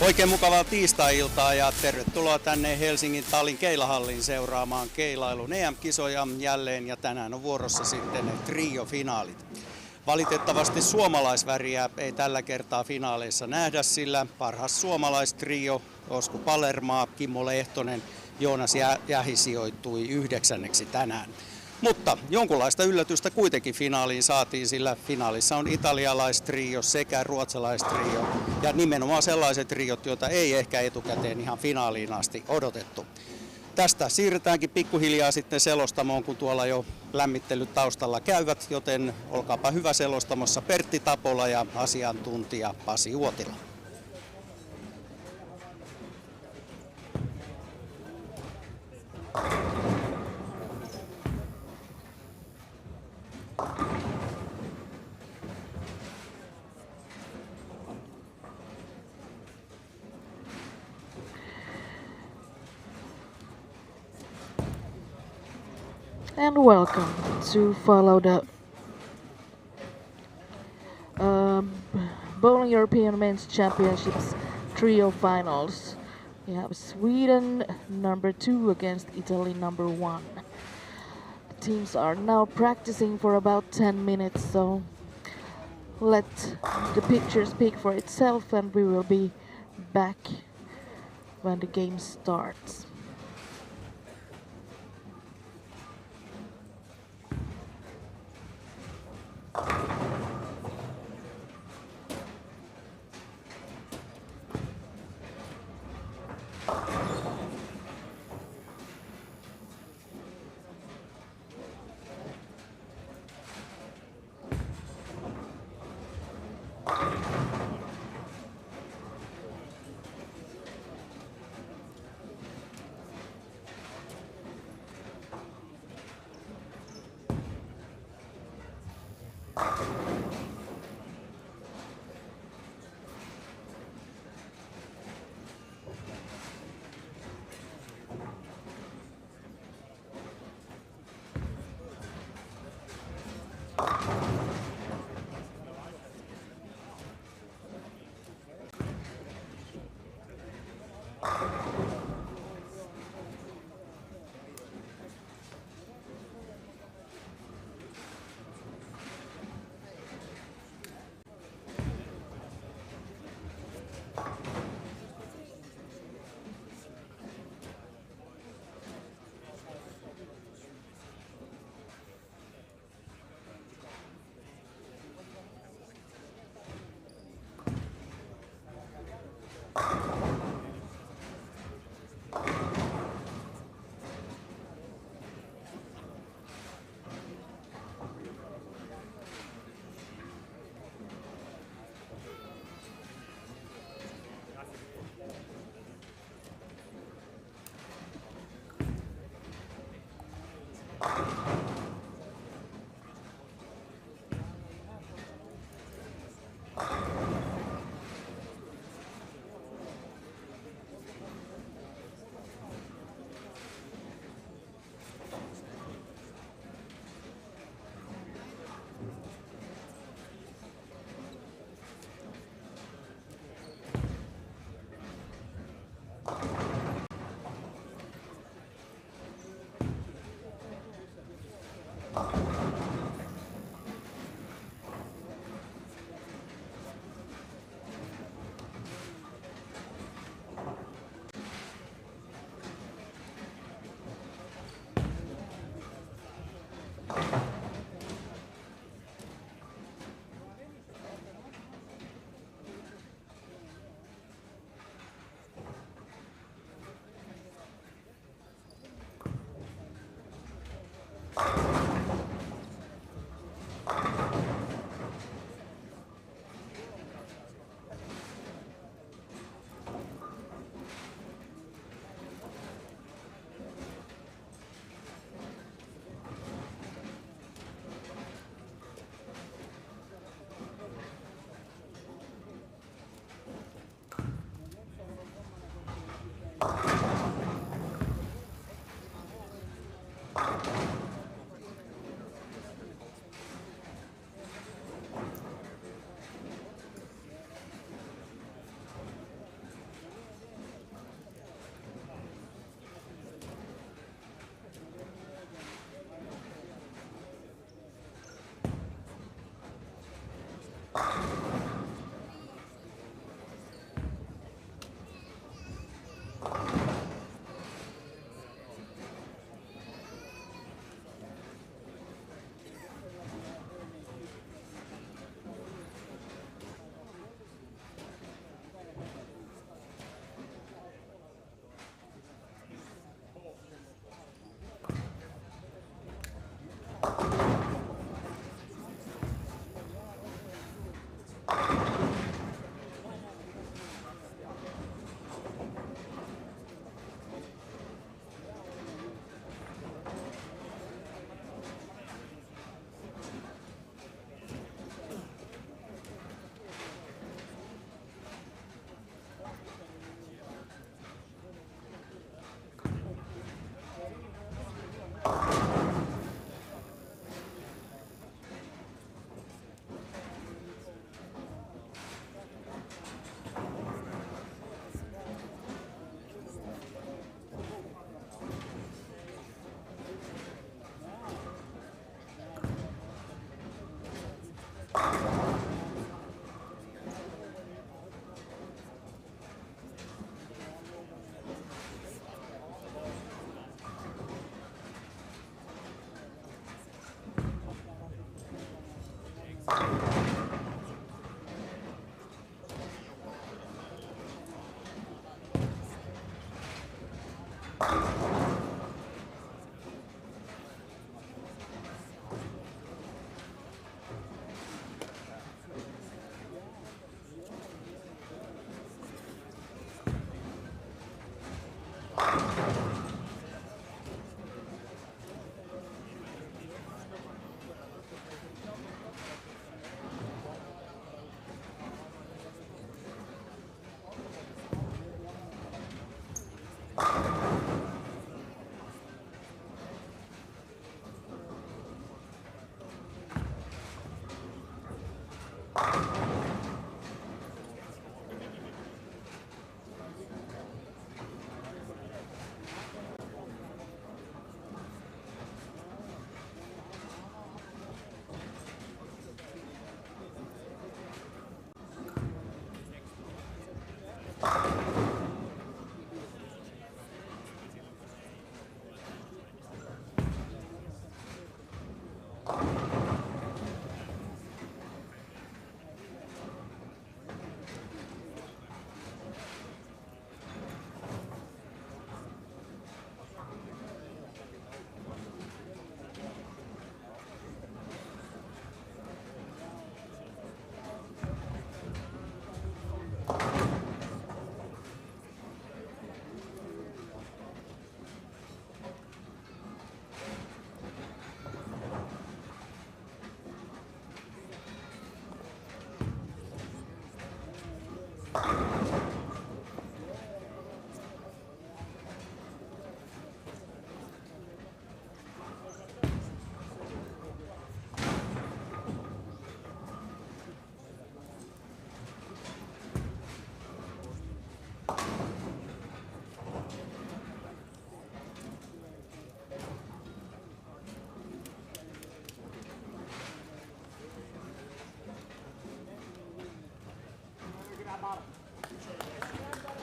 Oikein mukavaa tiistai-iltaa ja tervetuloa tänne Helsingin Tallin Keilahalliin seuraamaan keilailun EM-kisoja jälleen ja tänään on vuorossa sitten trio-finaalit. Valitettavasti suomalaisväriä ei tällä kertaa finaaleissa nähdä, sillä parhaas suomalaistrio Osku Palermaa, Kimmo Lehtonen, Joonas Jähi sijoittui 9. tänään. Mutta jonkunlaista yllätystä kuitenkin finaaliin saatiin, sillä finaalissa on italialaistrio sekä ruotsalaistrio ja nimenomaan sellaiset triot, joita ei ehkä etukäteen ihan finaaliin asti odotettu. Tästä siirrytäänkin pikkuhiljaa sitten selostamoon, kun tuolla jo lämmittelyt taustalla käyvät, joten olkaapa hyvä selostamossa Pertti Tapola ja asiantuntija Pasi Uotila. And welcome to follow the Bowling European Men's Championships trio finals. We have Sweden number 2 against Italy number 1. The teams are now practicing for about 10 minutes, so let the picture speak for itself and we will be back when the game starts.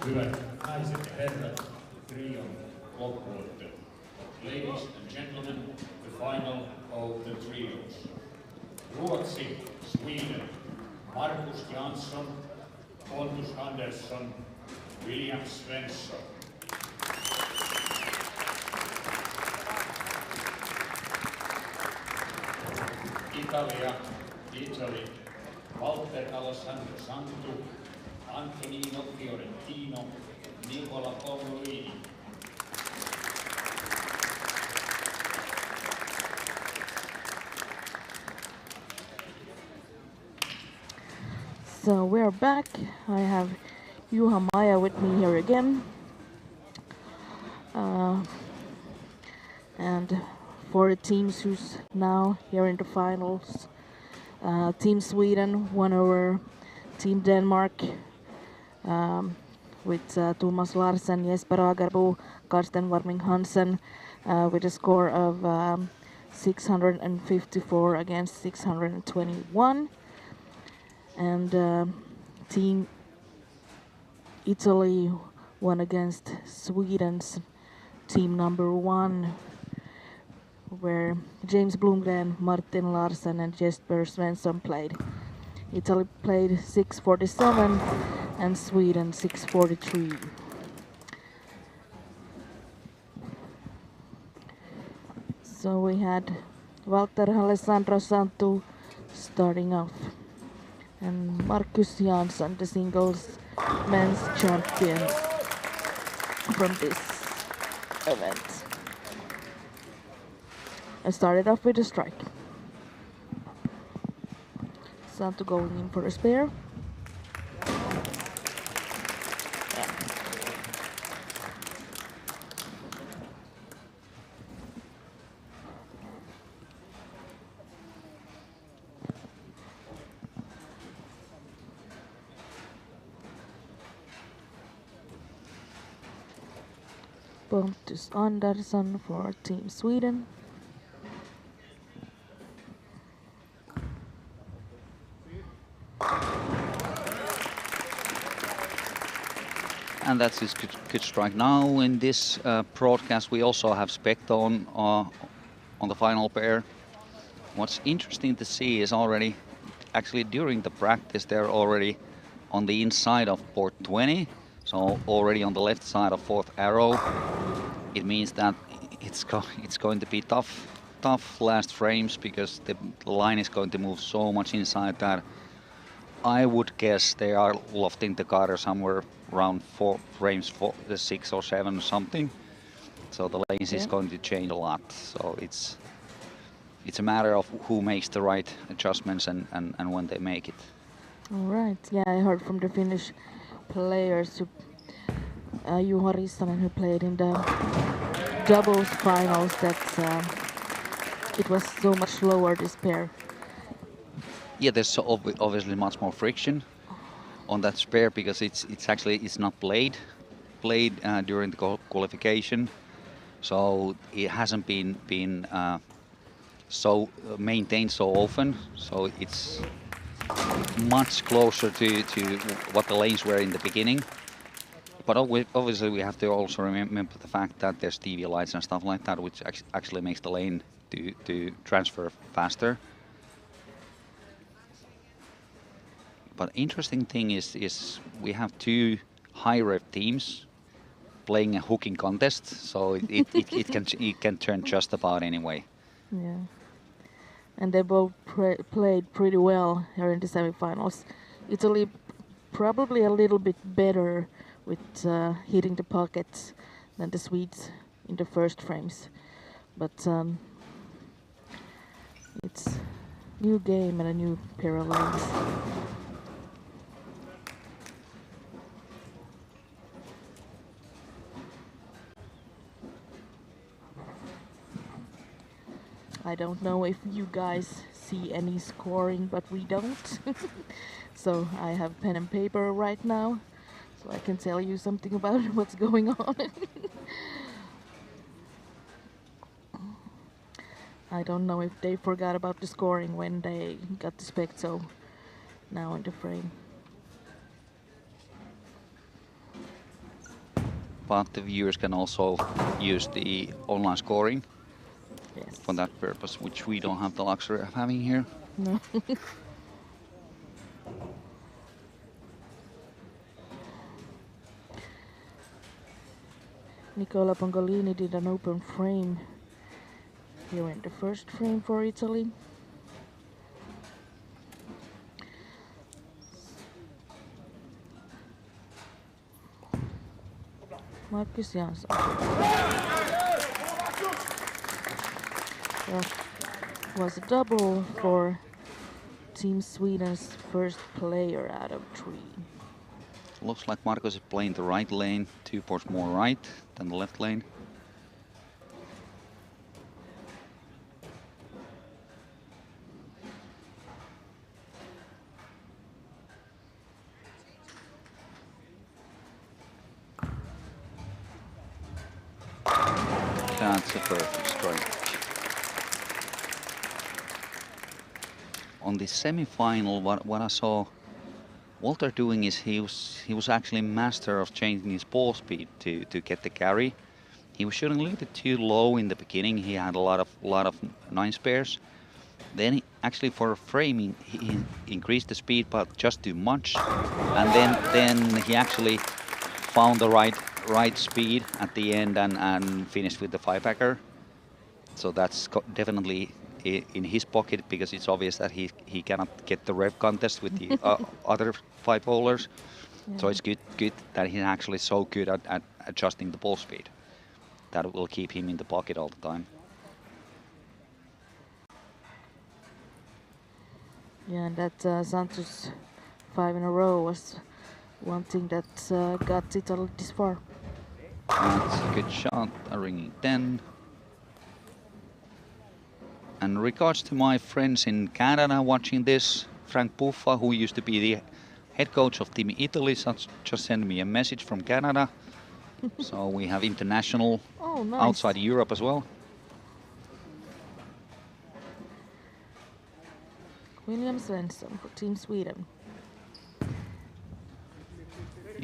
Hyvät naiset ja herrat, trion loppuottelu. Ladies and gentlemen, the final of the trios. Ruotsi, Sweden, Marcus Jansson, Pontus Andersson, William Svensson. Italia, Italy, Walter Alessandro Santu, Antonino Fiorentino, Nicola Paolini. So we're back. I have Juha Maija with me here again. And for the teams who's now here in the finals, Team Sweden won over Team Denmark with Thomas Larsen, Jesper Agerbo, Karsten Warming Hansen with a score of 654 against 621. And Team Italy won against Sweden's team number 1, where James Blomgren, Martin Larsen and Jesper Svensson played. Italy played 647 and Sweden 643. So we had Walter Alessandro Santu starting off, and Marcus Jansson, the singles men's champions from this event. I started off with a strike. Santu going in for a spare. Pontus Andersson for Team Sweden. And that's his good strike. Now in this broadcast we also have Spect on the final pair. What's interesting to see is already, actually during the practice, they're already on the inside of port 20, so already on the left side of fourth arrow. It means that it's going to be tough last frames, because the line is going to move so much inside that I would guess they are lofting the cutter somewhere around frames 6 or 7 or something. So the lanes is going to change a lot. So it's a matter of who makes the right adjustments and when they make it. All right. Yeah, I heard from the Finnish players, Juha Rissanen, who played in the doubles finals, that it was so much slower, this pair. Yeah, there's obviously much more friction on that spare, because it's not played during the qualification, so it hasn't been so maintained so often. So it's much closer to what the lanes were in the beginning. But obviously we have to also remember the fact that there's TV lights and stuff like that, which actually makes the lane to transfer faster. But interesting thing is we have two high rev teams playing a hooking contest, so it can turn just about anyway. Yeah. And they both played pretty well here in the semifinals. Italy probably a little bit better with hitting the pockets than the Swedes in the first frames. But it's new game and a new pair of lanes. I don't know if you guys see any scoring, but we don't. So I have pen and paper right now, so I can tell you something about what's going on. I don't know if they forgot about the scoring when they got the Specto now in the frame. But the viewers can also use the online scoring for that purpose, which we don't have the luxury of having here. No. Nicola Pongolini did an open frame here in the first frame for Italy. Marcus Jansson. That was a double for Team Sweden's first player out of 3. Looks like Marcus is playing the right lane, 2 ports more right than the left lane. That's a perfect strike. On the semi-final, what I saw Walter doing is he was actually master of changing his ball speed to get the carry. He was shooting a little bit too low in the beginning. He had a lot of 9 spares. Then he, actually for framing, he increased the speed, but just too much. And then he actually found the right speed at the end and finished with the 5-packer. So that's definitely in his pocket, because it's obvious that he cannot get the rev contest with the other 5 bowlers. Yeah. So it's good that he's actually so good at adjusting the ball speed. That will keep him in the pocket all the time. Yeah, and that Santos 5 in a row was one thing that got Italy this far. That's a good shot, a ringing 10. And regards to my friends in Canada watching this, Frank Puffa, who used to be the head coach of Team Italy, just sent me a message from Canada. So we have international outside Europe as well. William Svensson for Team Sweden.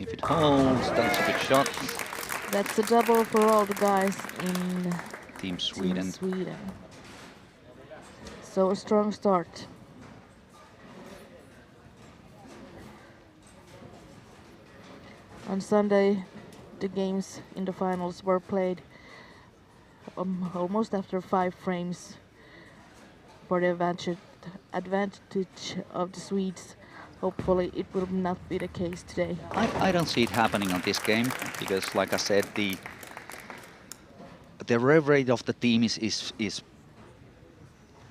If it holds, that's a good shot. That's a double for all the guys in Team Team Sweden. Sweden. So a strong start. On Sunday, the games in the finals were played almost after 5 frames for the advantage of the Swedes. Hopefully it will not be the case today. I don't see it happening on this game because, like I said, the rev rate of the team is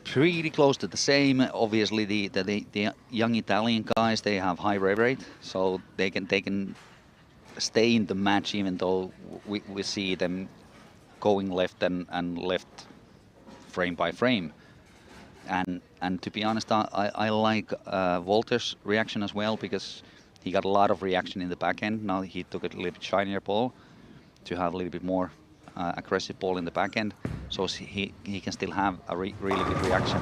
pretty close to the same. Obviously, the young Italian guys, they have high rev rate, so they can stay in the match even though we see them going left and left frame by frame. And to be honest, I like Walter's reaction as well because he got a lot of reaction in the back end. Now he took a little bit shinier ball to have a little bit more aggressive ball in the back end, so he can still have a really good reaction.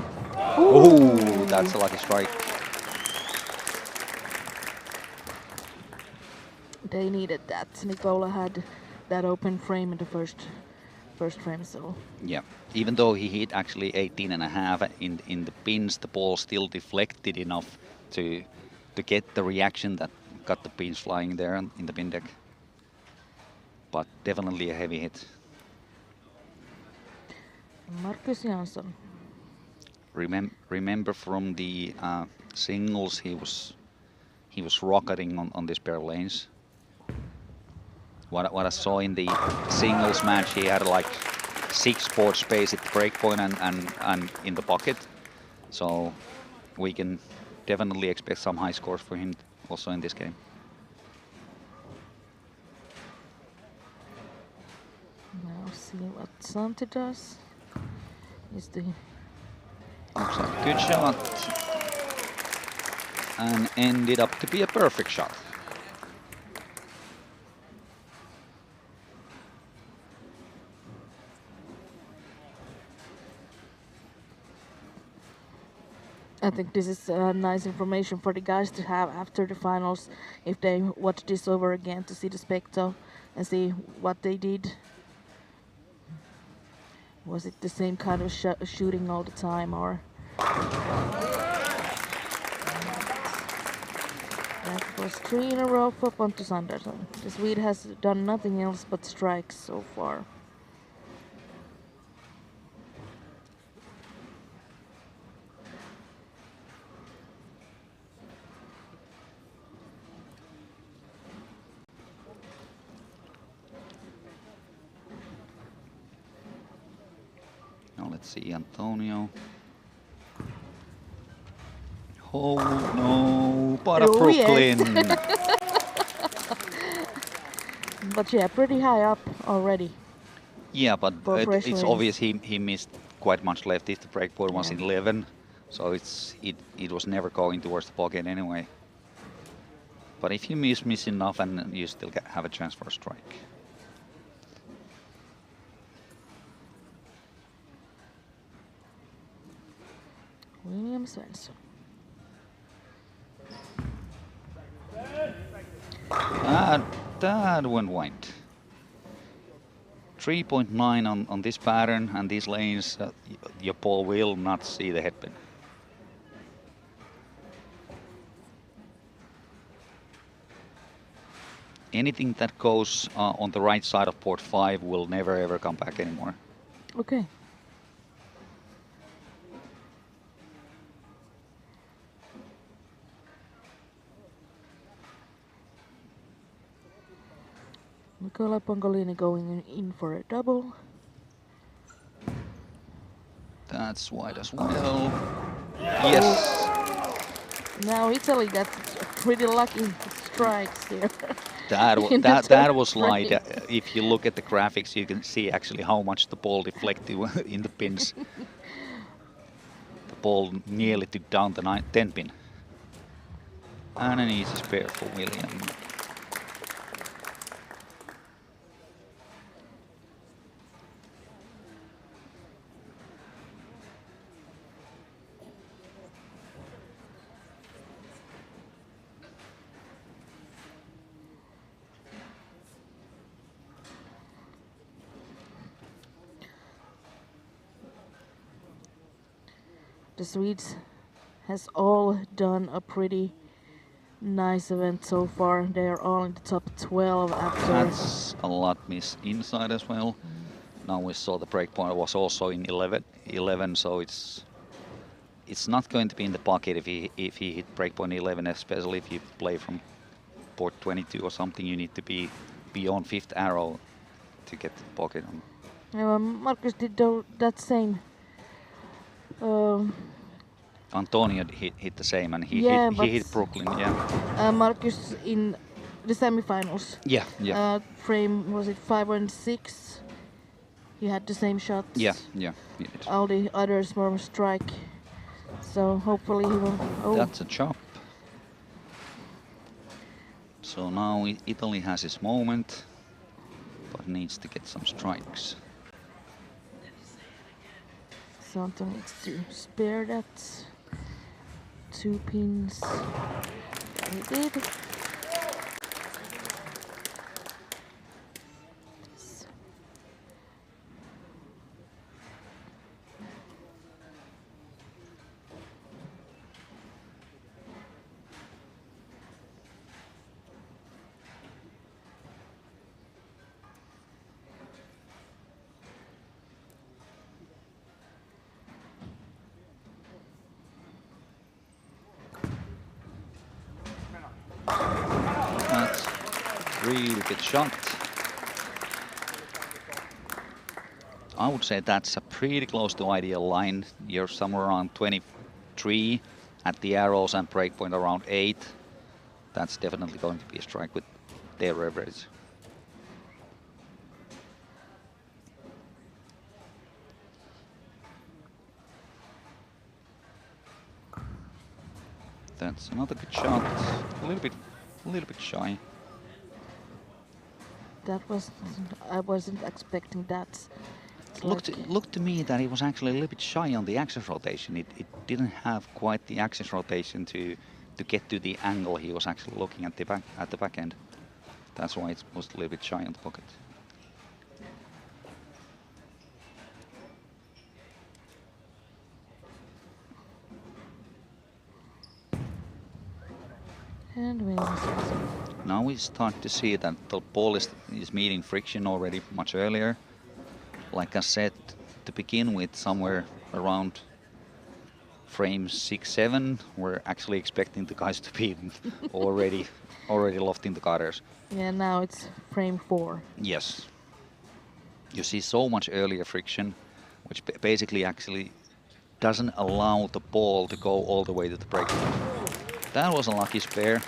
Oh, that's a lucky strike. They needed that. Nicola had that open frame in the first frame, so Yeah, even though he hit actually 18.5 in the pins, the ball still deflected enough to get the reaction that got the pins flying there in the pin deck. But definitely a heavy hit. Marcus Jansson. Remember from the singles, he was rocketing on this pair of lanes. What I saw in the singles match, he had like 6 board space at the breakpoint and in the pocket. So we can definitely expect some high scores for him also in this game. Now see what Santi does. Is the Looks like a good shot. And ended up to be a perfect shot. I think this is nice information for the guys to have after the finals if they watch this over again to see the spectacle and see what they did. Was it the same kind of shooting all the time, or that was 3 in a row for Pontus Andersson. The Swede has done nothing else but strikes so far. Now let's see Antonio. Oh no, para Oh, Brooklyn. yes. But yeah, pretty high up already. Yeah, but For fresh it's lanes. obvious he missed quite much left if the breakpoint was Yeah. in 11. So it was never going towards the pocket anyway. But if you miss enough, and you still have a chance for a strike. William Svensson. That went wide. 3.9 on this pattern and these lanes, your ball will not see the headpin. Anything that goes on the right side of port 5 will never ever come back anymore. Okay. Nicola Pangolini going in for a double. That's wide as well. Yes. Now Italy got pretty lucky strikes here. That was like, if you look at the graphics, you can see actually how much the ball deflected in the pins. The ball nearly took down the 10 pin. And an easy spare for William. The Swedes has all done a pretty nice event so far. They are all in the top 12 after. That's a lot miss inside as well. Now we saw the breakpoint was also in 11, so it's not going to be in the pocket if he hit breakpoint 11, especially if you play from port 22 or something. You need to be beyond 5th arrow to get the pocket on. Marcus did that same. Antonio hit the same, and he hit Brooklyn. Yeah. Marcus in the semifinals. Yeah. Frame was it 5 and 6? He had the same shots. Yeah. He did. All the others were strike. So hopefully he will. Oh. That's a chop. So now Italy has his moment, but needs to get some strikes. Santo needs to spare that. 2 pins. He did. That's really good shot. I would say that's a pretty close to ideal line. You're somewhere around 23 at the arrows and breakpoint around 8. That's definitely going to be a strike with their average. That's another good shot. A little bit shy. That was. I wasn't expecting that. Looked to me that it was actually a little bit shy on the axis rotation. It didn't have quite the axis rotation to get to the angle he was actually looking at the back end. That's why it was a little bit shy on the pocket. And we Now we start to see that the ball is meeting friction already much earlier. Like I said, to begin with, somewhere around frame 6-7, we're actually expecting the guys to be already lofting the cutters. Yeah, now it's frame 4. Yes. You see so much earlier friction, which basically actually doesn't allow the ball to go all the way to the breakpoint. That was a lucky spare.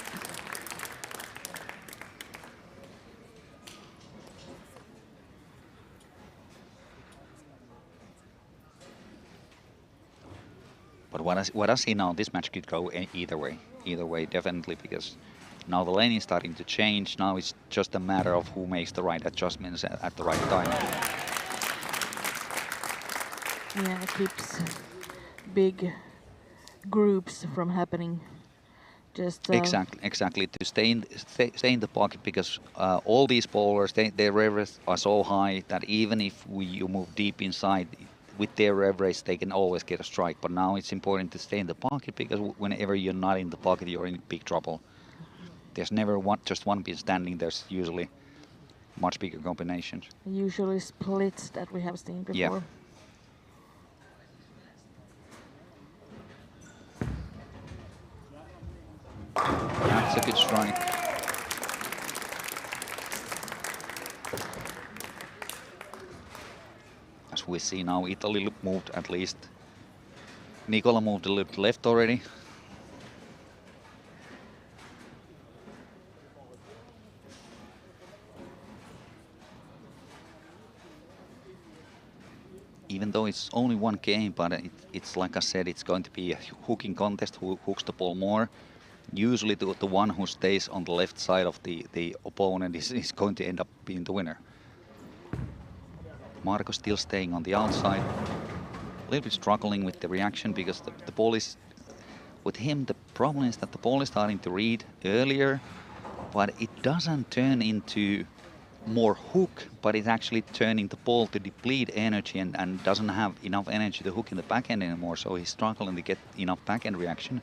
But what I see now, this match could go either way, definitely, because now the lane is starting to change. Now it's just a matter of who makes the right adjustments at the right time. Yeah, it keeps big groups from happening. Just exactly to stay in the pocket, because all these bowlers, their average are so high that even if you move deep inside with their average, they can always get a strike. But now it's important to stay in the pocket, because whenever you're not in the pocket, you're in big trouble. There's never just one pin standing. There's usually much bigger combinations. Usually splits that we have seen before. Yeah. That's a good strike. As we see now, Italy moved at least. Nicola moved a little bit left already. Even though it's only one game, but it's like I said, it's going to be a hooking contest. Who hooks the ball more? Usually the one who stays on the left side of the opponent is going to end up being the winner. Marco still staying on the outside. A little bit struggling with the reaction, because the ball is... With him, the problem is that the ball is starting to read earlier, but it doesn't turn into more hook, but it's actually turning the ball to deplete energy and doesn't have enough energy to hook in the backhand anymore. So he's struggling to get enough backhand reaction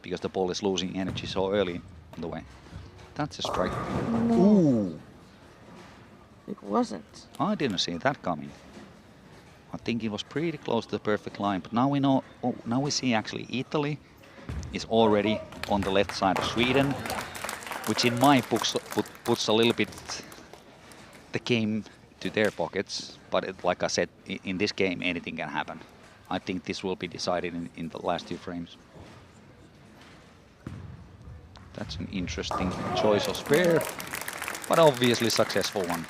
because the ball is losing energy so early on the way. That's a strike. No, Ooh, it wasn't. I didn't see that coming. I think it was pretty close to the perfect line, but now we know. Oh, now we see actually Italy is already on the left side of Sweden, which in my books puts a little bit the game to their pockets. But like I said, in this game, anything can happen. I think this will be decided in the last 2 frames. That's an interesting choice of spare, but obviously successful one.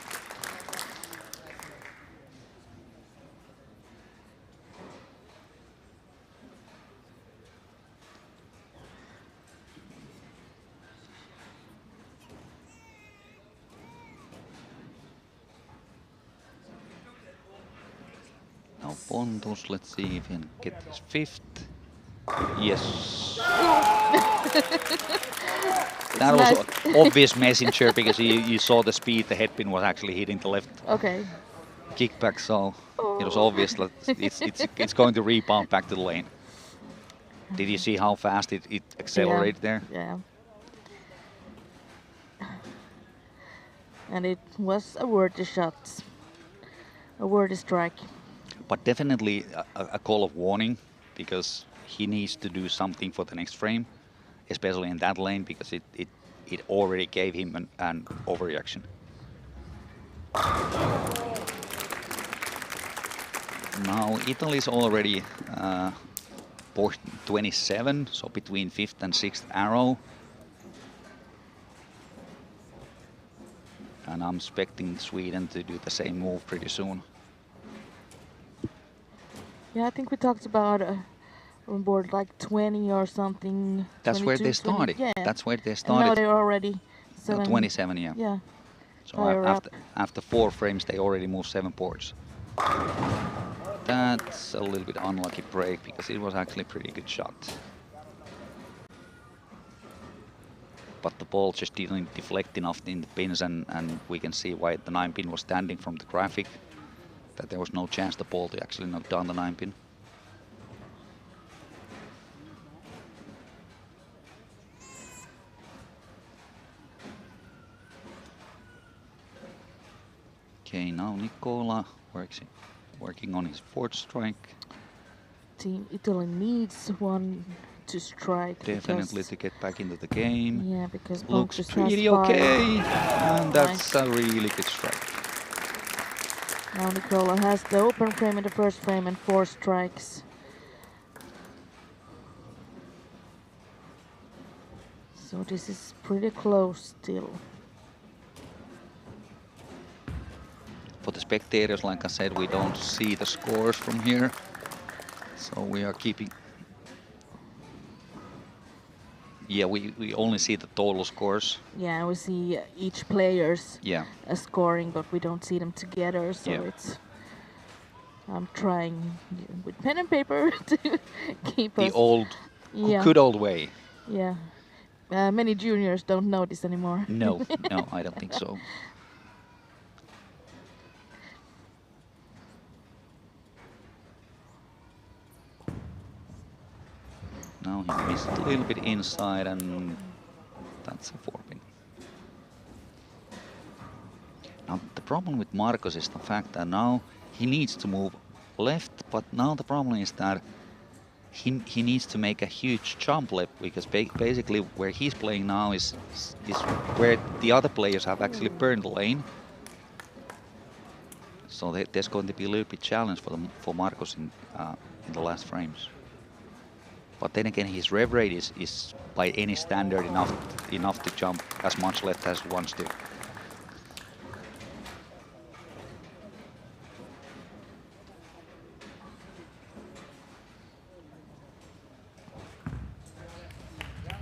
Now Pontus, let's see if he can get his 5th. Yes. That was nice. obvious messenger because you saw the speed, the headpin was actually hitting the left Okay. kickback, so it was obvious that it's going to rebound back to the lane. Did you see how fast it accelerated there? Yeah. And it was a worthy shot. A worthy strike. But definitely a call of warning because he needs to do something for the next frame, especially in that lane because it already gave him an overreaction. Now Italy's already post 27, so between 5th and 6th arrow. And I'm expecting Sweden to do the same move pretty soon. Yeah, I think we talked about on board like 20 or something. That's where they 22, 20, started. yeah. That's where they And started. now they're already 27, yeah. Yeah. So higher up. after 4 frames, they already moved 7 boards. That's a little bit unlucky break because it was actually a pretty good shot. But the ball just didn't deflect enough in the pins, and we can see why the 9-pin was standing from the graphic, that there was no chance the ball to actually knock down the 9-pin. Okay, now Nicola working on his 4th strike. Team Italy needs one to strike. Definitely because, to get back into the game. Yeah, because Looks Pontus pretty has 5. okay, and that's Nice. a really good strike. Now Nicola has the open frame in the first frame and 4 strikes. So this is pretty close still. For the spectators, like I said, we don't see the scores from here, so we are keeping. Yeah, we only see the total scores. Yeah, we see each player's Yeah. scoring, but we don't see them together. So Yeah. it's. I'm trying with pen and paper to keep The us. old, good old way. Yeah. Many juniors don't know this anymore. No, no, I don't think so. Now he missed a little bit inside, and that's a 4-pin. Now the problem with Marcos is the fact that now he needs to move left, but now the problem is that he needs to make a huge jump left because basically where he's playing now is where the other players have actually burned the lane. So there's going to be a little bit challenge for Marcos in the last frames. But then again, his rev rate is by any standard enough to jump as much left as he wants to.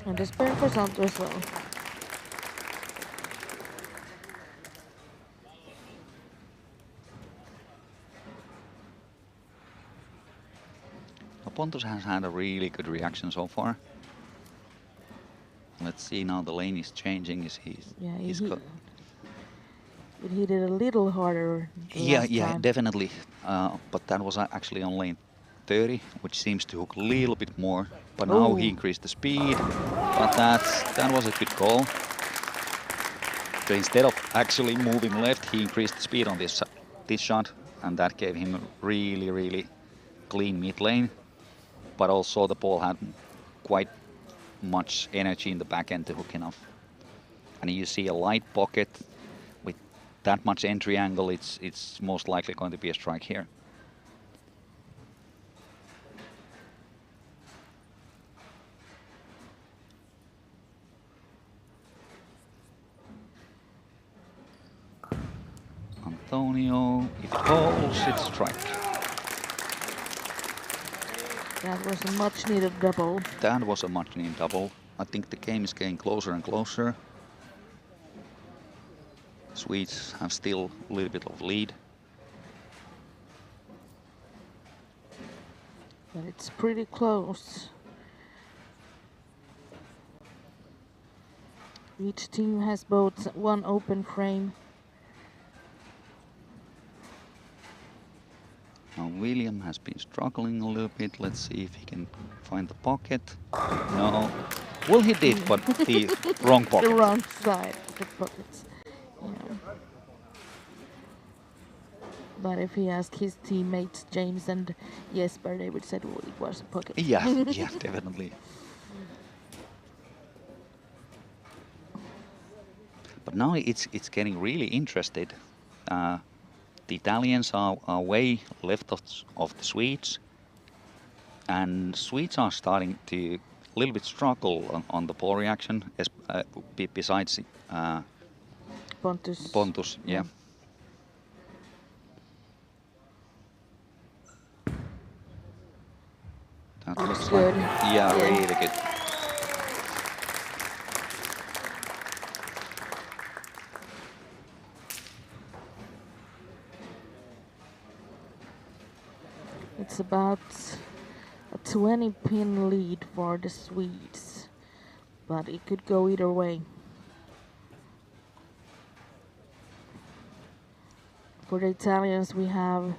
And the spare for Santo as well. Pontus has had a really good reaction so far. Let's see now the lane is changing. Yeah, It hit it a little harder the last time. Definitely. But that was actually on lane 30, which seems to hook a little bit more. But now he Oh. increased the speed. But that was a good call. So instead of actually moving left, he increased the speed on this shot, and that gave him a really, really clean mid lane. But also the ball had quite much energy in the back end to hook enough. And you see a light pocket with that much entry angle, it's most likely going to be a strike here. Antonio, if it holds, it's a strike. That was a much needed double. That was a much needed double. I think the game is getting closer and closer. Swedes have still a little bit of lead. But it's pretty close. Each team has both one open frame. Now William has been struggling a little bit. Let's see if he can find the pocket. No. Well, he did, but the wrong pocket. The wrong side of the pockets. Yeah. But if he asked his teammates, James and Jesper, they would say well, it was a pocket. Yeah, definitely. But now it's getting really interested. The Italians are way left of the Swedes, and Swedes are starting to a little bit struggle on the ball reaction, besides Pontus. Yeah. That looks good. Like, Yeah. really good. It's about a 20 pin lead for the Swedes, but it could go either way. For the Italians, we have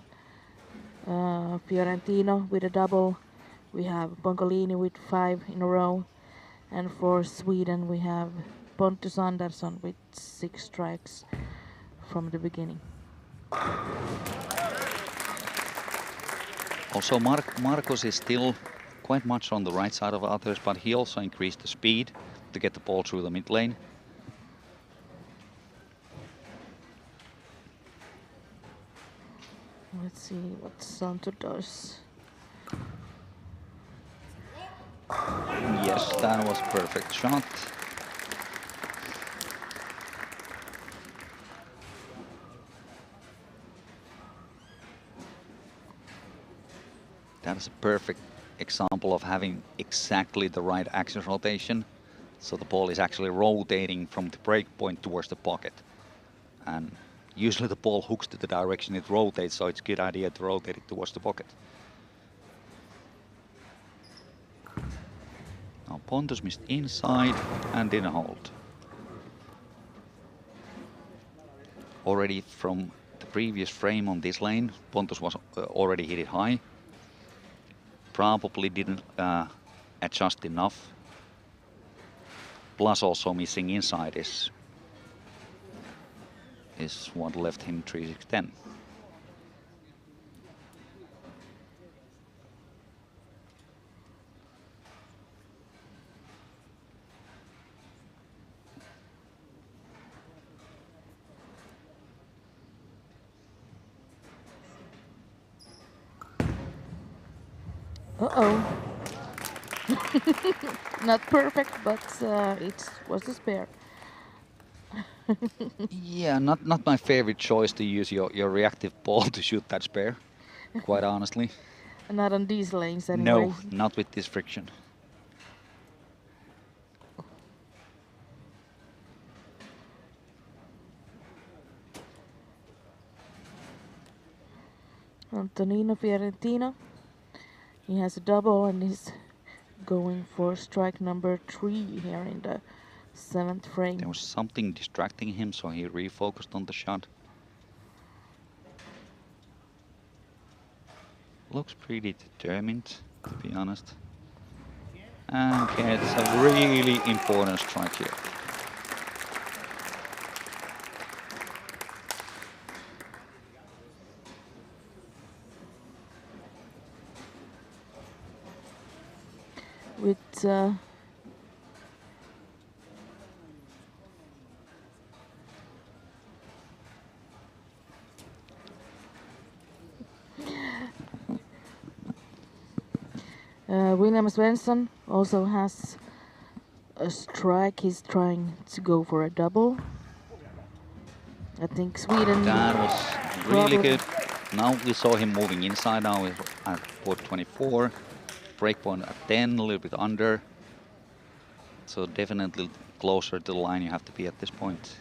Fiorentino with a double. We have Bongolini with 5 in a row. And for Sweden, we have Pontus Andersson with 6 strikes from the beginning. Also, Marcos is still quite much on the right side of others, but he also increased the speed to get the ball through the mid lane. Let's see what Santo does. Yes, that was a perfect shot. That is a perfect example of having exactly the right axis rotation. So the ball is actually rotating from the break point towards the pocket. And usually the ball hooks to the direction it rotates, so it's a good idea to rotate it towards the pocket. Now Pontus missed inside and didn't hold. Already from the previous frame on this lane, Pontus was already hit it high. Probably didn't adjust enough. Plus also missing inside is what left him 3-6-10. Uh-oh. Not perfect, but it was a spare. Yeah, not my favorite choice to use your reactive ball to shoot that spare, quite honestly. Not on these lanes anyway. No, not with this friction. Antonino Fiorentino. He has a double and he's going for strike number 3 here in the 7th frame. There was something distracting him, so he refocused on the shot. Looks pretty determined, to be honest. And gets a really important strike here. With William Svensson also has a strike. He's trying to go for a double. I think Sweden. That was really good. Now we saw him moving inside now at port 24. Breakpoint at 10, a little bit under. So definitely closer to the line you have to be at this point.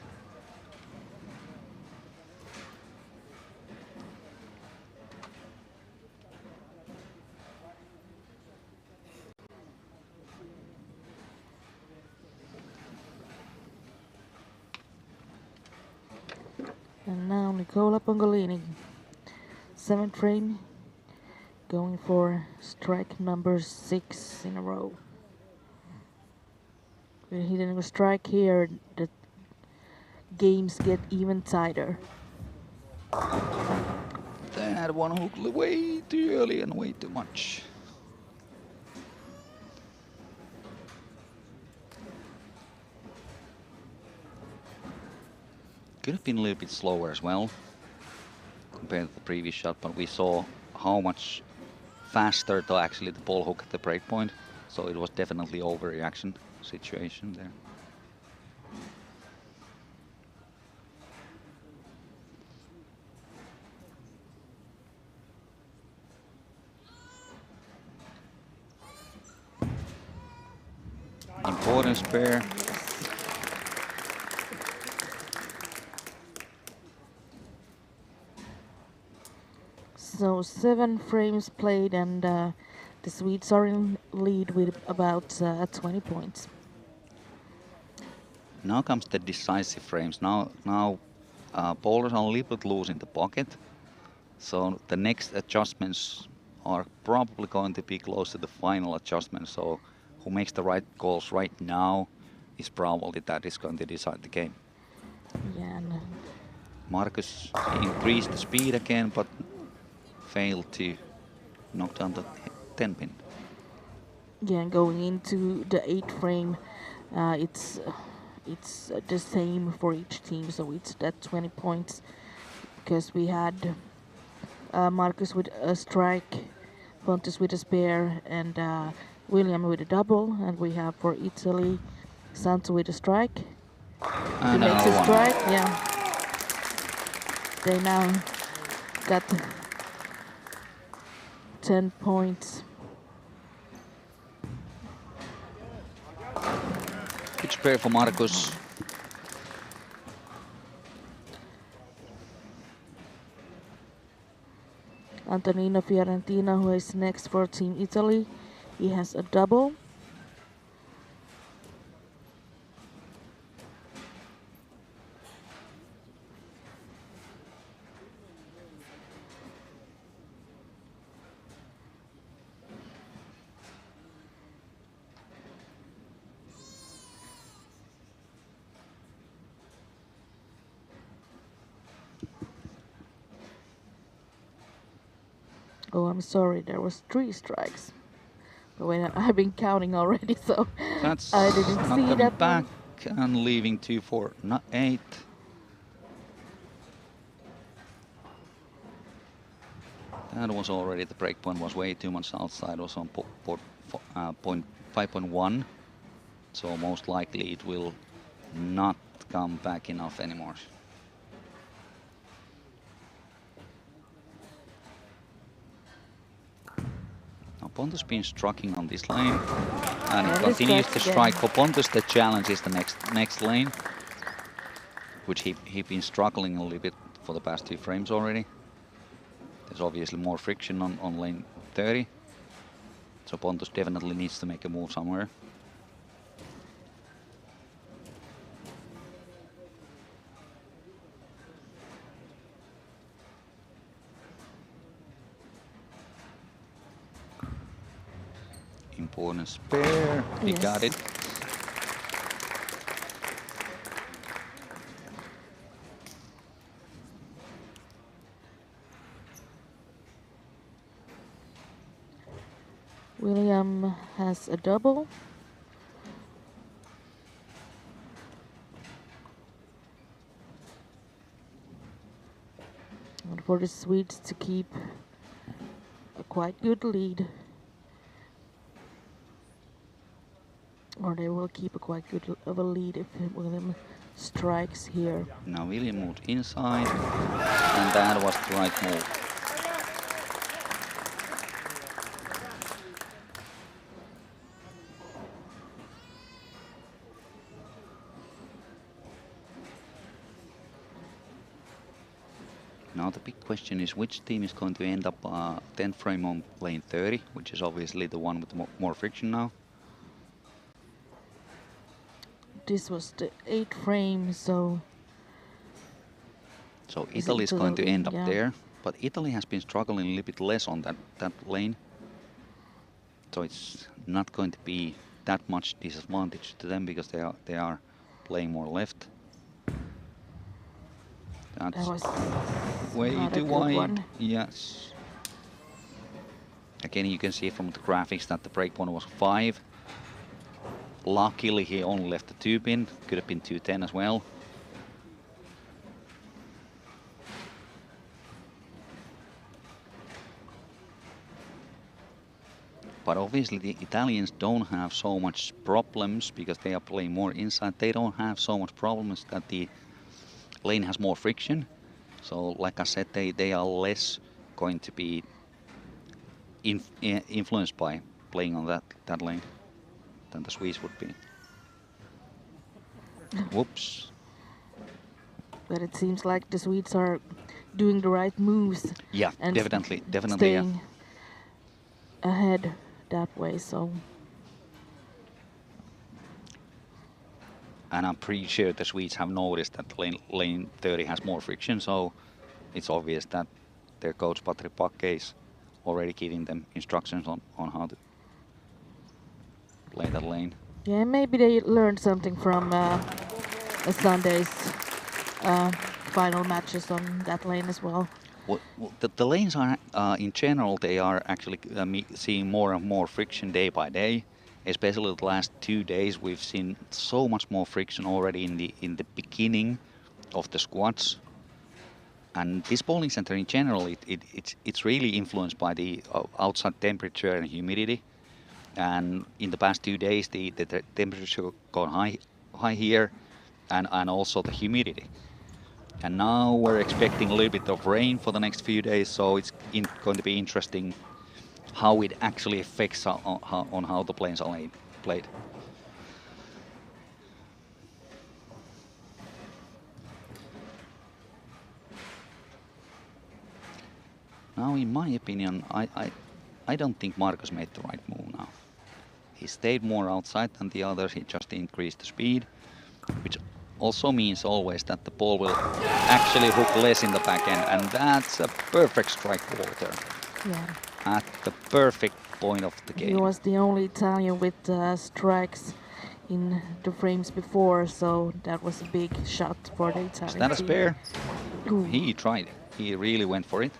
And now Nicola Pongolini, 7th frame, going for strike number 6 in a row. We're hitting a strike here, the games get even tighter. That one hooked way too early and way too much. Could have been a little bit slower as well compared to the previous shot, but we saw how much faster to actually the ball hook at the break point. So it was definitely overreaction situation there. Important spare. So 7 frames played, and the Swedes are in lead with about 20 points. Now comes the decisive frames. Now bowlers are a little bit loose in the pocket. So the next adjustments are probably going to be close to the final adjustment. So who makes the right calls right now is probably that is going to decide the game. Yeah, and Marcus increased the speed again, but failed to knock down the 10 pin. yeah, going into the 8th frame, it's the same for each team, so it's that 20 points, because we had Marcus with a strike, Pontus with a spare, and William with a double, and we have for Italy Santo with a strike. He makes a strike, yeah. They now got 10 points. Good spare for Marcus. Antonino Fiorentina, who is next for Team Italy, he has a double. Oh, I'm sorry, there was 3 strikes. But wait, I've been counting already, so That's I didn't not see coming that back one. and leaving 2 for not 8. That was already, the break point was way too much outside, was on point 5.1. So most likely it will not come back enough anymore. Now Pontus been striking on this lane, and he continues to strike. For Pontus, the challenge is the next lane, which he been struggling a little bit for the past 2 frames already. There's obviously more friction on lane 30, so Pontus definitely needs to make a move somewhere. Corner spare. He Yes. got it. William has a double. And for the Swedes to keep a quite good lead. Or they will keep a quite good of a lead if William strikes here. Now William moved inside, and that was the right move. Now the big question is which team is going to end up 10th frame on lane 30, which is obviously the one with more friction now. This was the 8th frame, so So Is it Italy is going to Italy? end up Yeah. there, but Italy has been struggling a little bit less on that lane. So it's not going to be that much disadvantage to them because they are playing more left. that That's was way not a too good wide. one. Yes. Again, you can see from the graphics that the break point was 5. Luckily, he only left the 2 pin. Could have been 210 as well. But obviously the Italians don't have so much problems because they are playing more inside. They don't have so much problems that the lane has more friction. So like I said, they are less going to be influenced by playing on that lane than the Swedes would be. Whoops. But it seems like the Swedes are doing the right moves. Yeah, and definitely, yeah. staying ahead that way. So And I'm pretty sure the Swedes have noticed that lane 30 has more friction, so it's obvious that their coach Patrik Pakke is already giving them instructions on how to play that lane. yeah, maybe they learned something from Sunday's final matches on that lane as well. Well, the lanes are, in general, they are actually seeing more and more friction day by day. Especially the last 2 days, we've seen so much more friction already in the beginning of the squads. And this bowling center in general, it's really influenced by the outside temperature and humidity. And in the past 2 days, the temperature gone high here, and also the humidity. And now we're expecting a little bit of rain for the next few days, so it's going to be interesting how it actually affects on how the planes are played. Now, in my opinion, I don't think Marcus made the right move now. He stayed more outside than the others. He just increased the speed, which also means always that the ball will actually hook less in the back end, and that's a perfect strike for Walter. Yeah. At the perfect point of the game. He was the only Italian with strikes in the frames before, so that was a big shot for the Italian Is that a team. spare? Ooh. He tried. He really went for it.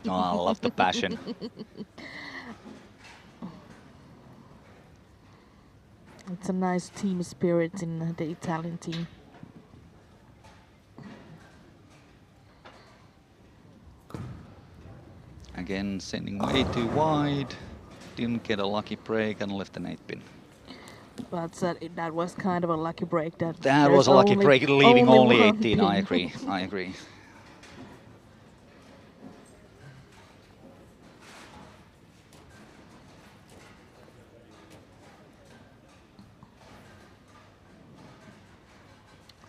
Oh, I love the passion. It's a nice team spirit in the Italian team. Again, sending way too wide. Didn't get a lucky break and left an 8 pin. But that was kind of a lucky break. That there's was a lucky break, leaving only one 18. I pin. agree. I agree.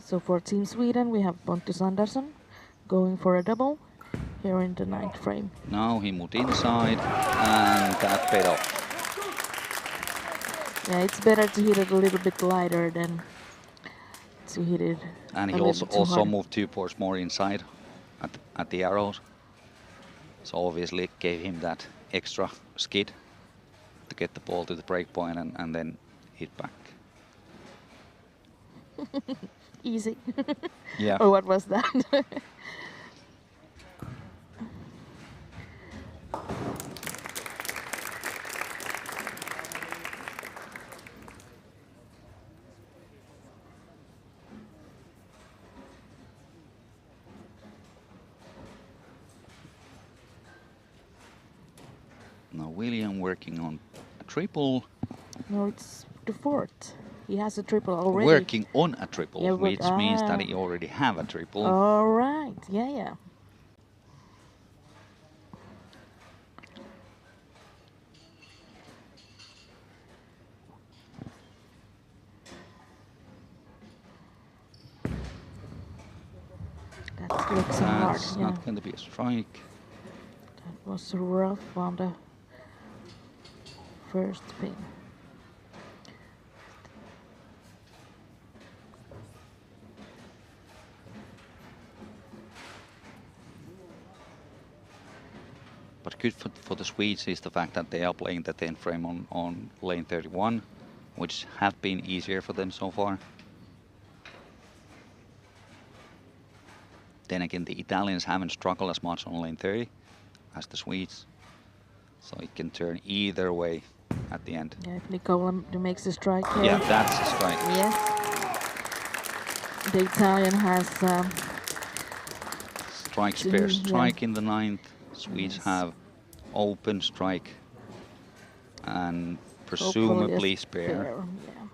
So for Team Sweden, we have Pontus Andersson going for a double. here in the 9th frame. Now he moved inside and that paid off. Yeah, it's better to hit it a little bit lighter than to hit it And a he little too also hard. moved 2 points more inside at the arrows. So obviously gave him that extra skid to get the ball to the break point and then hit back. Easy. Yeah. Or what was that? Now William working on a triple. No, it's the 4th. He has a triple already. Working on a triple, Yeah, which means that he already have a triple. All right. Yeah, yeah. That looks hard. That's Yeah. not going to be a strike. That was rough on the first pin. But good for the Swedes is the fact that they are playing the 10th frame on lane 31, which have been easier for them so far. Then again, the Italians haven't struggled as much on lane 30 as the Swedes. So it can turn either way at the end. Yeah, if Nicola makes a strike here. Yeah, that's a strike. Yes. The Italian has Strike, spare yeah. strike in the 9th. Swedes Yes. have open strike and hopefully presumably a spare. Yeah.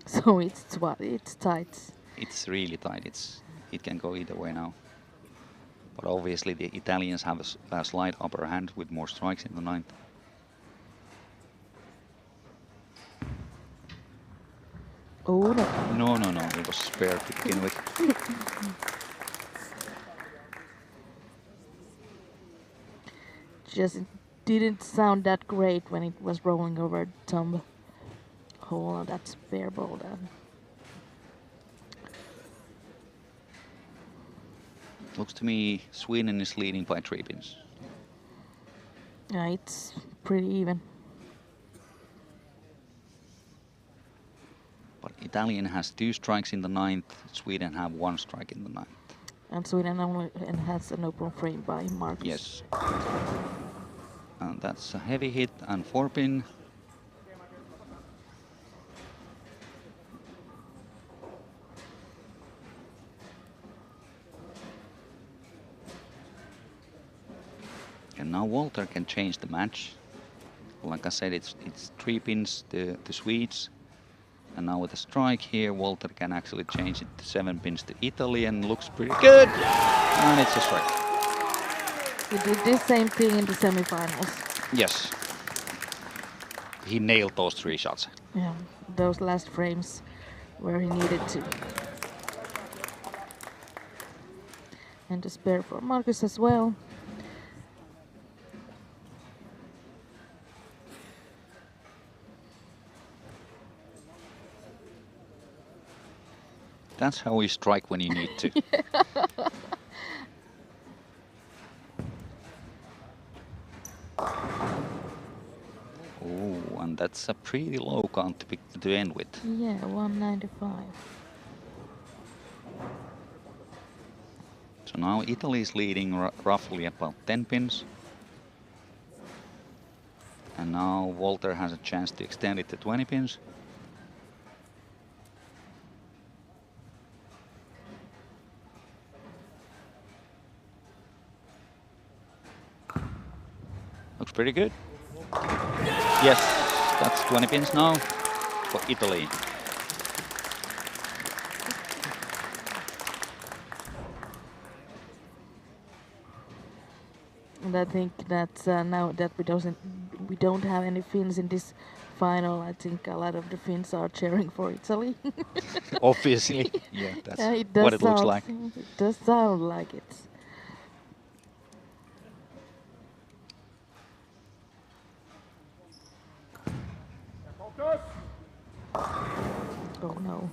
So it's tight. It's really tight. It can go either way now. But obviously the Italians have a slight upper hand with more strikes in the 9th. Oh no. No. It was spare to begin with. Just didn't sound that great when it was rolling over the thumb hole on that spare ball then. Looks to me Sweden is leading by 3 pins. Yeah, it's pretty even. But Italian has 2 strikes in the 9th. Sweden have 1 strike in the 9th. And Sweden only has an open frame by Marcus. Yes. And that's a heavy hit and 4 pin. And now Walter can change the match. Like I said, it's 3 pins to the Swedes. And now with a strike here, Walter can actually change it to 7 pins to Italy and looks pretty good. And it's a strike. He did the same thing in the semifinals. Yes. He nailed those 3 shots. Yeah, those last frames where he needed to. And the spare for Marcus as well. That's how you strike when you need to. Oh, and that's a pretty low count to end with. Yeah, 195. So now Italy is leading roughly about 10 pins. And now Walter has a chance to extend it to 20 pins. Looks pretty good. Yes, that's 20 pins now for Italy. And I think that now that we don't have any Finns in this final, I think a lot of the Finns are cheering for Italy. Obviously, yeah, that's Yeah, it does what it looks sound- like. It does sound like it. Oh no.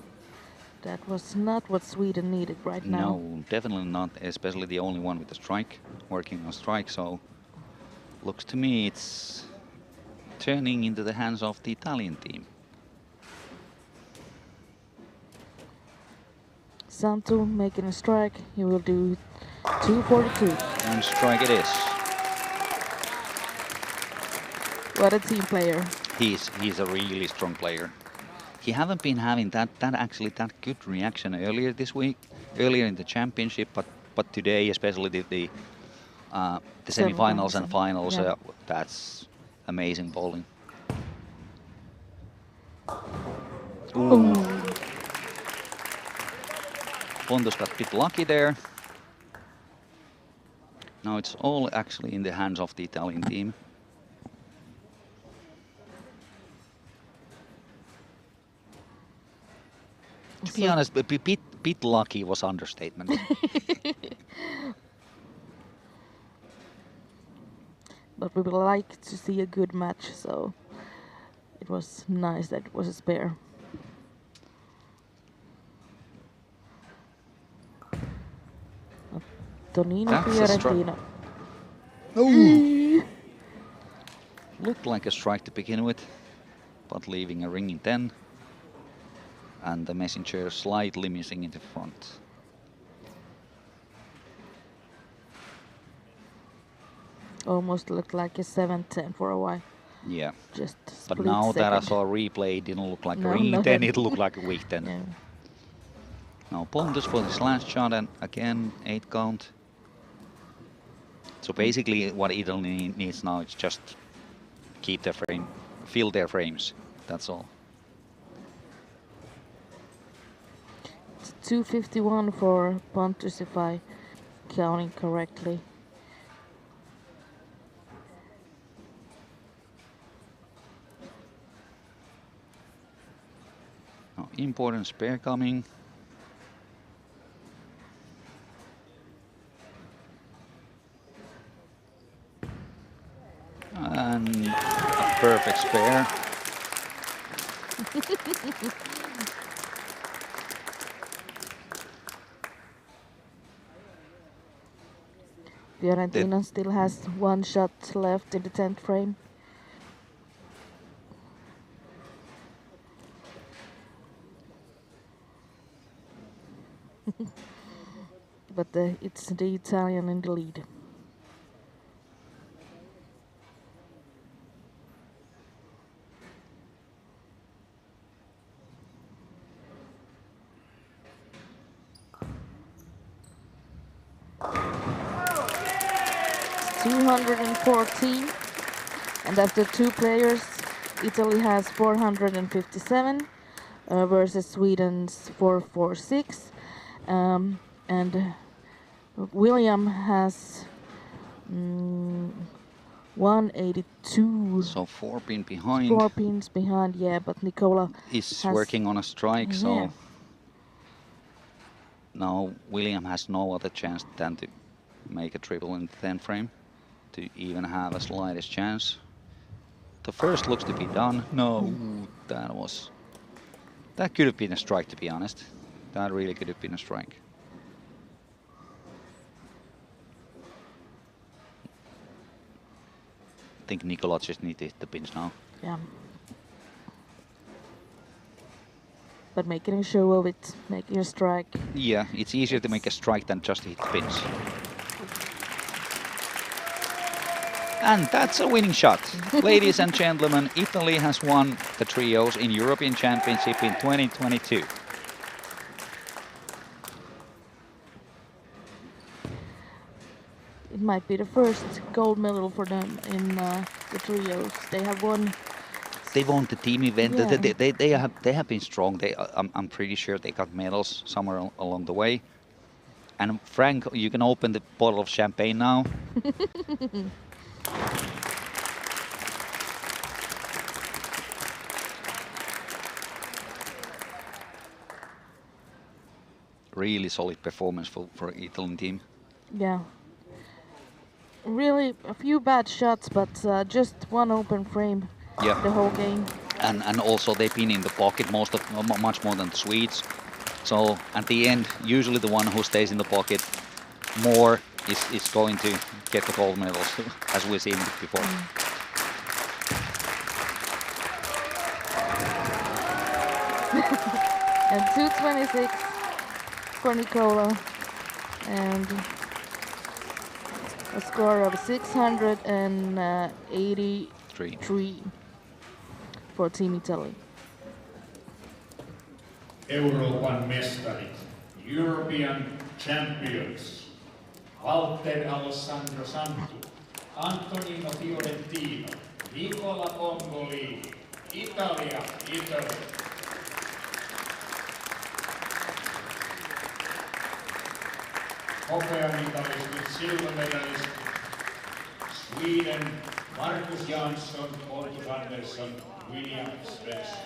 That was not what Sweden needed right now. No, definitely not, especially the only one with the strike, working on strike, so looks to me it's turning into the hands of the Italian team. Santu making a strike. He will do 242. And strike it is. What a team player. He's a really strong player. He haven't been having that good reaction earlier in the championship, but today, especially the semifinals and finals, yeah. that's amazing bowling. Ooh. Pontus got a bit lucky there. Now it's all actually in the hands of the Italian team. To be honest, a bit lucky was understatement. But we would like to see a good match, so it was nice that it was a spare. Tonino Fiorentina. Looked like a strike to begin with, but leaving a ring in 10. And the messenger slightly missing in the front. Almost looked like a 7-10 for a while. Yeah. Just but split now second. that I saw a replay, it didn't look like a ring 10, it looked like a weak 10. Yeah. Now Pontus for this last shot, and again 8 count. So basically what Italy needs now is just keep their frame, fill their frames, that's all. 251 for Pontus if I counting correctly. Now important spare coming. And a perfect spare. Fiorentina still has 1 shot left in the 10th frame. But it's the Italian in the lead. It's 214, and after 2 players, Italy has 457 versus Sweden's 446. And William has 182. So 4 pin behind. 4 pins behind, yeah, but Nicola is working on a strike, yeah. so now William has no other chance than to make a triple in the 10th frame to even have a slightest chance. The first looks to be done. No, that could have been a strike, to be honest. That really could have been a strike. I think Nicola just needs to hit the pins now. Yeah. But making a show of it, making a strike. Yeah, it's easier to make a strike than just hit the pins. And that's a winning shot. Ladies and gentlemen, Italy has won the trios in European Championship in 2022. It might be the first gold medal for them in the trios. They have won. They won the team event. Yeah. They have been strong. I'm pretty sure they got medals somewhere along the way. And Frank, you can open the bottle of champagne now. Really solid performance for Italian team. Yeah. Really a few bad shots, but just 1 open frame Yeah. the whole game. and also they've been in the pocket much more than the Swedes. So at the end, usually the one who stays in the pocket more is going to get the gold medals, as we've seen before. And 226 for Nicola, and a score of 683 for Team Italy. Euroopan mestarit, European champions, Walter Alessandro Santu, Antonino Fiorentino, Nicola Pongolini, Italia, Italy. Hopeamitalistit, silvermedalistit, Sweden, Marcus Jansson, Pontus Andersson, William Svensson.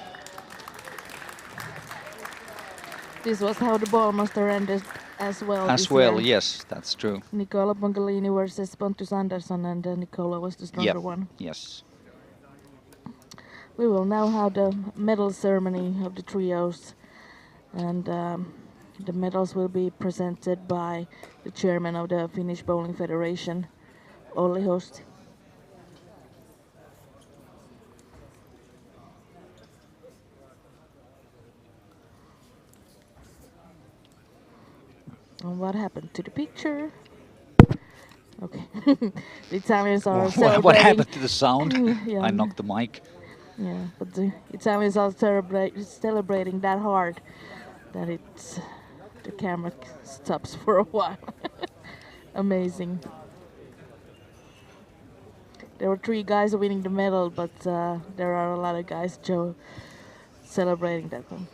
This was how the ball master ended as well. As well, yes, that's true. Nicola Pongolini versus Pontus Andersson, and Nicola was the stronger one. Yes. We will now have the medal ceremony of the trios, and the medals will be presented by the chairman of the Finnish Bowling Federation, Olli Hosti. And what happened to the picture? Okay, the Italians are celebrating. What happened to the sound? Yeah. I knocked the mic. Yeah, but the Italians are celebrating that hard that the camera stops for a while. Amazing. There were 3 guys winning the medal, but there are a lot of guys celebrating that one.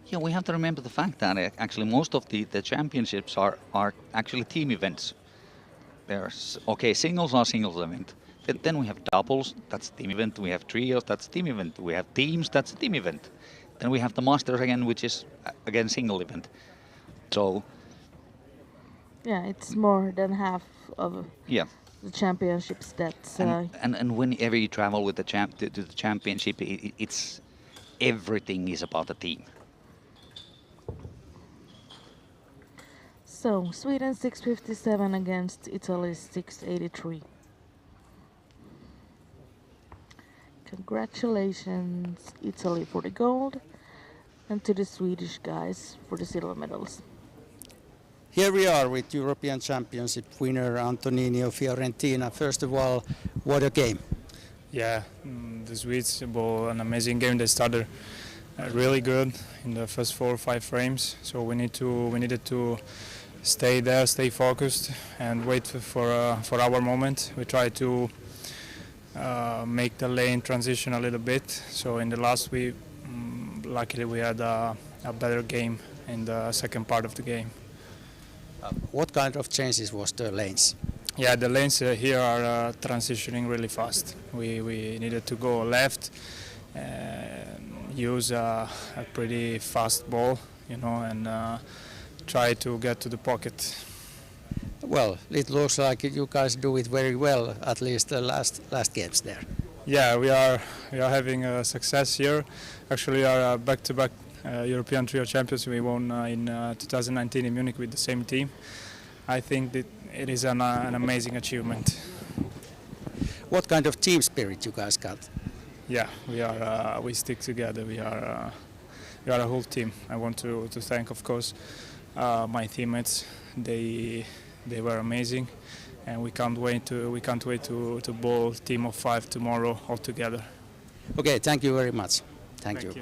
Yeah, we have to remember the fact that actually most of the championships are actually team events. There's singles are singles event. Then we have doubles, that's team event. We have trios, that's team event. We have teams, that's a team event. Then we have the masters again, which is again single event. So yeah, it's more than half of yeah. the championships. That's and whenever you travel with the to the championship, it's everything is about the team. So Sweden 657 against Italy 683. Congratulations Italy for the gold, and to the Swedish guys for the silver medals. Here we are with European Championship winner Antonino Fiorentina. First of all, what a game. Yeah, the Swedes bowled an amazing game. They started really good in the first 4 or 5 frames, so we needed to stay there, stay focused, and wait for our moment. We tried to make the lane transition a little bit. So in the last week, luckily we had a better game in the second part of the game. What kind of changes was the lanes? Yeah, the lanes here are transitioning really fast. We needed to go left, use a pretty fast ball, and try to get to the pocket. Well, it looks like you guys do it very well, at least the last games there. Yeah, we are having a success here. Actually, we are back-to-back European Trio Champions. We won in 2019 in Munich with the same team. I think that it is an amazing achievement. What kind of team spirit you guys got? Yeah, we stick together. We are a whole team. I want to thank, of course, my teammates. They were amazing, and we can't wait to bowl team of 5 tomorrow all together. Okay, thank you very much. Thank you.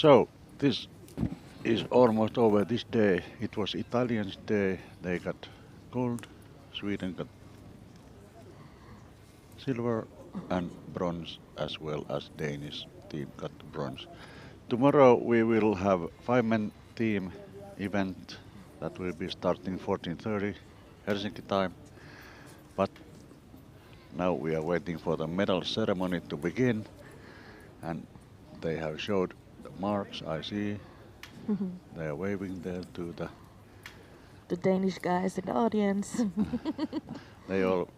So this is almost over this day. It was Italians' day. They got gold. Sweden got silver and bronze, as well as Danish team got bronze. Tomorrow we will have 5-man team event that will be starting 14:30 Helsinki time. But now we are waiting for the medal ceremony to begin, and they have showed the marks. I see they are waving there to The Danish guys in the audience. they all.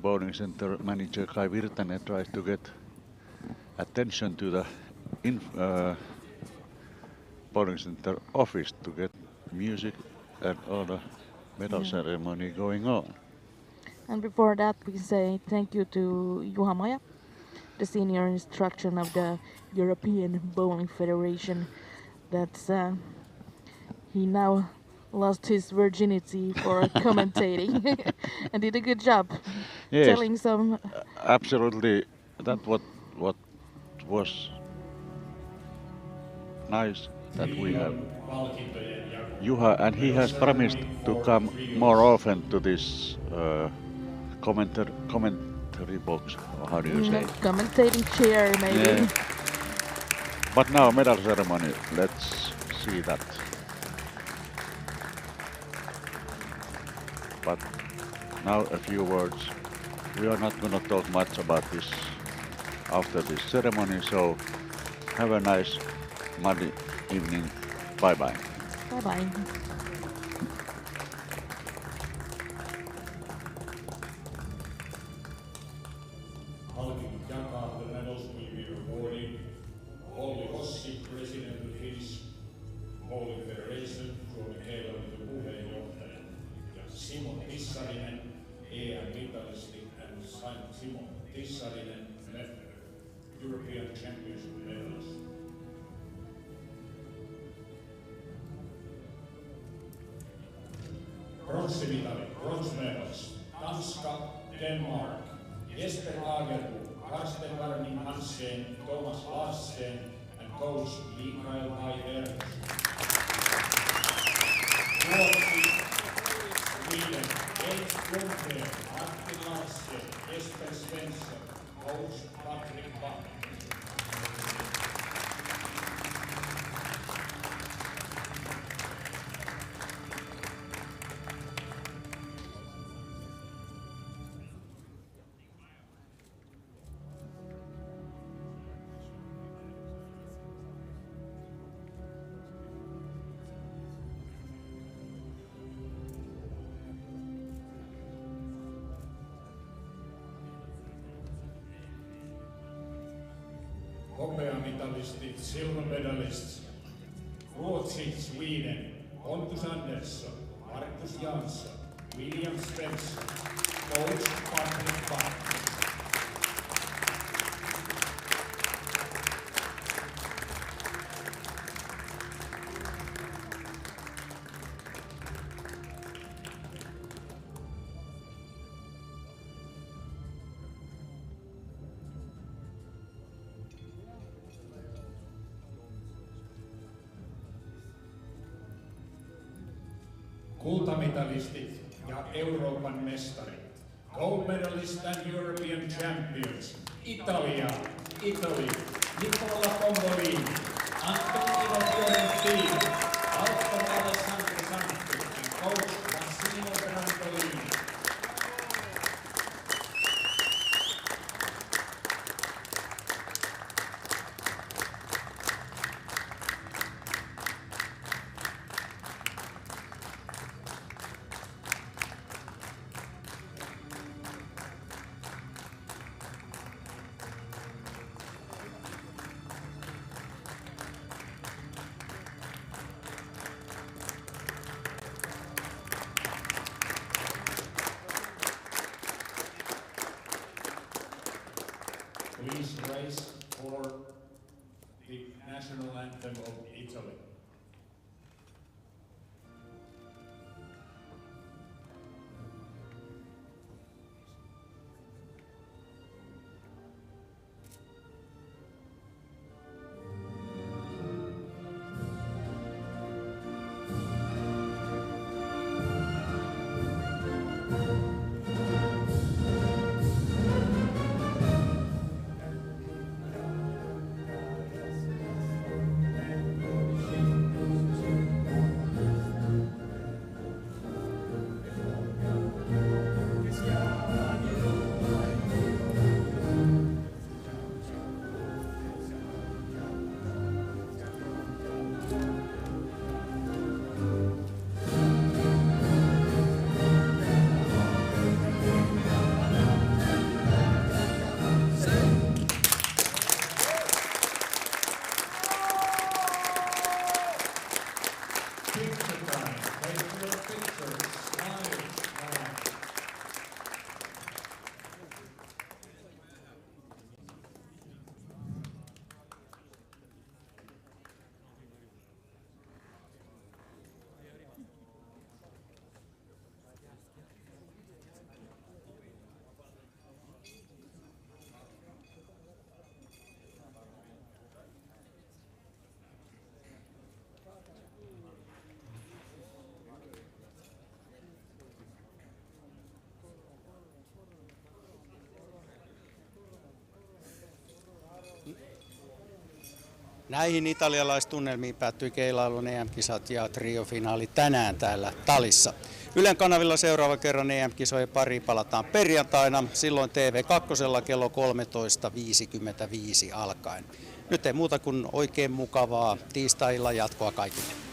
Bowling center manager Kai Virtanen tries to get attention to the bowling center office to get music and all the medal Yeah. ceremony going on. And before that, we say thank you to Juha Maja, the senior instructor of the European Bowling Federation. That's he now lost his virginity for commentating and did a good job Yes, telling some. absolutely. That what was nice that we have Trion palkintojen jako. Juha, and he Medal has promised ceremony to for come more trios. often to this commentary box, or how do you say? Commentating chair, maybe. Yeah. But now medal ceremony. Let's see that. But now a few words. We are not going to talk much about this after this ceremony, so have a nice Monday evening. Bye bye. Bye bye. Palkinnot jakaa. The medals will be awarded. Olli Hossi, president of Finnish Bowling Federation, Suomen keilailuliiton puheenjohtaja. Ja Simo Tissarinen, EM-mitalisti, and Simo Tissarinen, European Championship medalist. Bronssimitali, bronze medals. Tanska, Denmark. Jesper Agerbo, Karsten Warning Hansen, Thomas Larsen, and coach Mikael Maier. Ruotsi, Sweden, Jens Blomqvist, Martin Larsen, Jesper Svensson, coach Patrick Bach. Hopeamitalistit, silver medalists. Ruotsi, Sweden, Pontus Andersson, Marcus Jansson, William Svensson, coach Patrick Bach. Kultamitalistit ja Euroopan mestarit. Gold medalist and European champions. Italia, Italy, Nicola Pombolini, Antonino Fiorentino, Alvaro Alessandro Santi, and coach Massimo Brandolini. Please rise for the national anthem of Italy. Näihin italialaistunnelmiin päättyi keilailun EM-kisat ja triofinaali tänään täällä Talissa. Ylen kanavilla seuraava kerran EM-kisojen pariin palataan perjantaina, silloin TV2 kello 13.55 alkaen. Nyt ei muuta kuin oikein mukavaa tiistai-illan jatkoa kaikille.